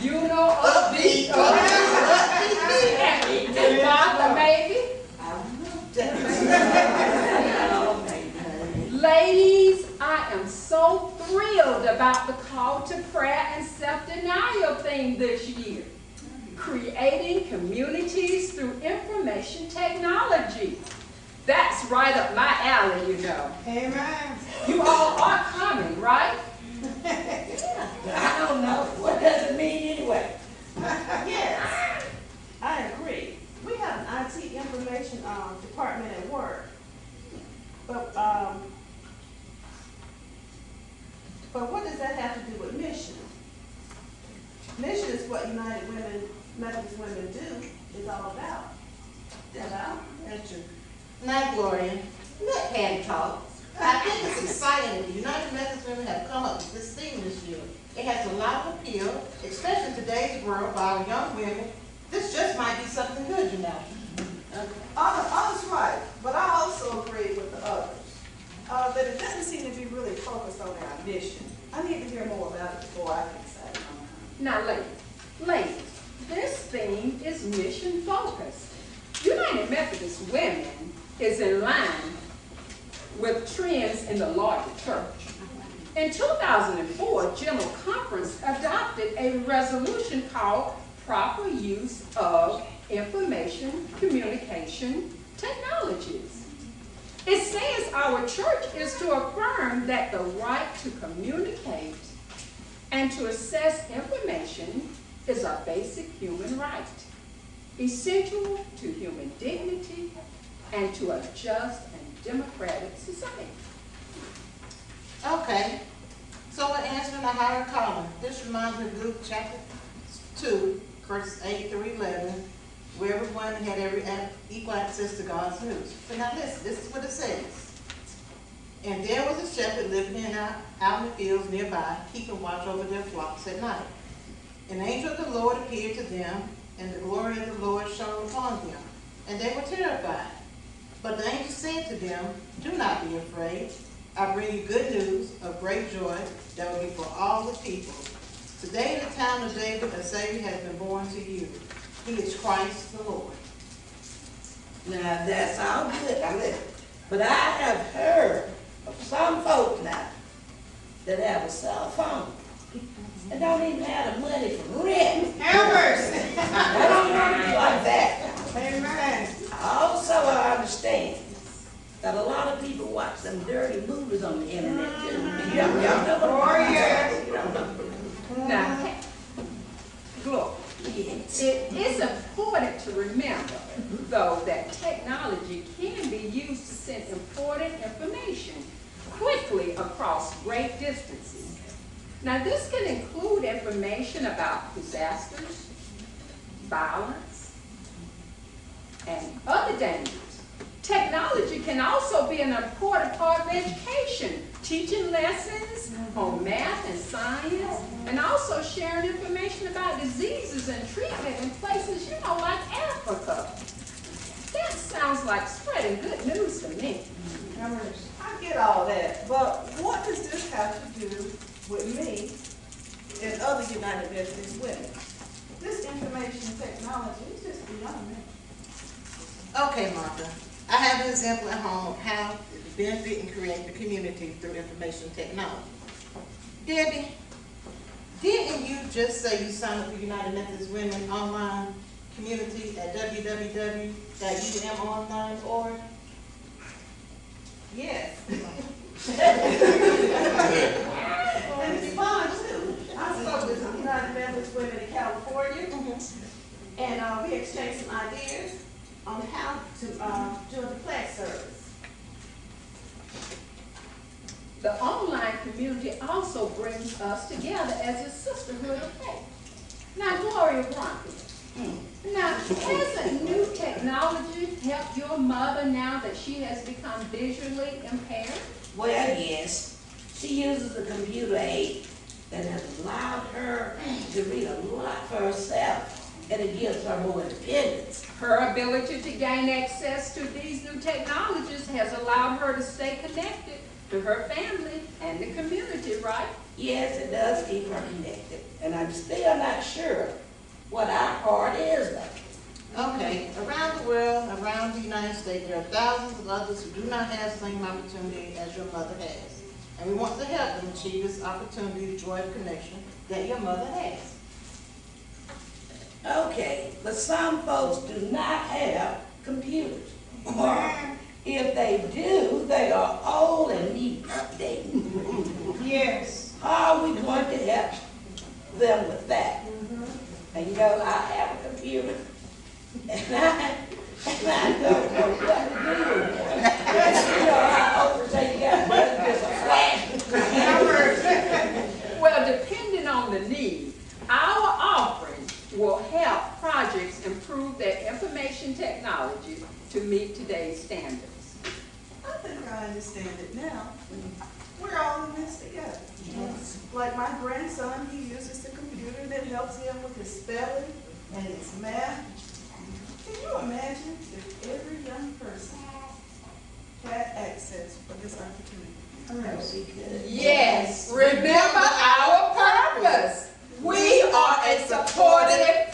You know, upbeat. And Martha, maybe. Ladies, I am so thrilled about the call to prayer and self-denial theme this year. Creating communities through information technology. That's right up my alley, you know. Amen. You all are coming, right? Yeah. I don't know. What does it mean anyway? Yes, I agree. We have an IT information department at work, but what does that have to do with mission? Mission is what United Women, Methodist Women do. Is all about. That's true. Now, Gloria, let Patty talk. I think it's exciting that the United Methodist Women have come up with this theme this year. It has a lot of appeal, especially in today's world by our young women. This just might be something good, you know. Others right, but I also agree with the others that it doesn't seem to be really focused on our mission. I need to hear more about it before I can say. Now, ladies, this theme is mission focused. United Methodist Women is in line with trends in the larger church. In 2004, General Conference adopted a resolution called Proper Use of Information Communication Technologies. It says our church is to affirm that the right to communicate and to access information is a basic human right, essential to human dignity and to a just and democratic society. Okay, so we're answering a higher calling. This reminds me of Luke chapter 2, verses 8 through 11, where everyone had equal access to God's news. But now listen, this is what it says. And there was a shepherd living out in the fields nearby, keeping watch over their flocks at night. An angel of the Lord appeared to them, and the glory of the Lord shone upon them, and they were terrified. But the angel said to them, do not be afraid. I bring you good news of great joy that will be for all the people. Today in the town of David, a Savior has been born to you. He is Christ the Lord. Now, that's all good. But I have heard of some folks now that have a cell phone and don't even have the money for rent. Hammers! I don't want to be like that. Amen. Also, I understand that a lot of people watch some dirty movies on the internet too. Y'all know what I'm talking about. Now, look, it is important to remember, though, that technology can be used to send important information quickly across great distances. Now, this can include information about disasters, violence, and other dangers. Technology can also be an important part of education, teaching lessons on math and science, and also sharing information about diseases and treatment in places, like Africa. That sounds like spreading good news to me. I get all that, but what does this have to do with me and other United Methodist women? This information technology is just beyond me. Okay, Martha. I have an example at home of how it benefit and create the community through information technology. Debbie, didn't you just say you signed up for United Methodist Women online community at www.umonline.org? Yes. And it's fun too. I spoke with some United Methodist women in California, and we exchanged some ideas on how to do the flag service. The online community also brings us together as a sisterhood of faith. Now, Gloria Bronco, now, hasn't new technology helped your mother now that she has become visually impaired? Well, yes. She uses a computer aid that has allowed her to read a lot for herself and it gives her more independence. Her ability to gain access to these new technologies has allowed her to stay connected to her family and the community, right? Yes, it does keep her connected, and I'm still not sure what our part is though. Okay, around the world, around the United States, there are thousands of others who do not have the same opportunity as your mother has. And we want to help them achieve this opportunity, joy of connection that your mother has. Okay, but some folks do not have computers. Or if they do, they are old and need updating. Yes. How are we going to help them with that? And you know, I have a computer, and I don't know what to do with it. You know, I overtake you got just a flash. Well, depending on the need, our offering will help projects improve their information technology to meet today's standards. I think I understand it now. We're all in this together. Like my grandson, he uses the computer that helps him with his spelling and his math. Can you imagine if every young person had access for this opportunity? That would be good. Yes, remember our purpose. We are a supportive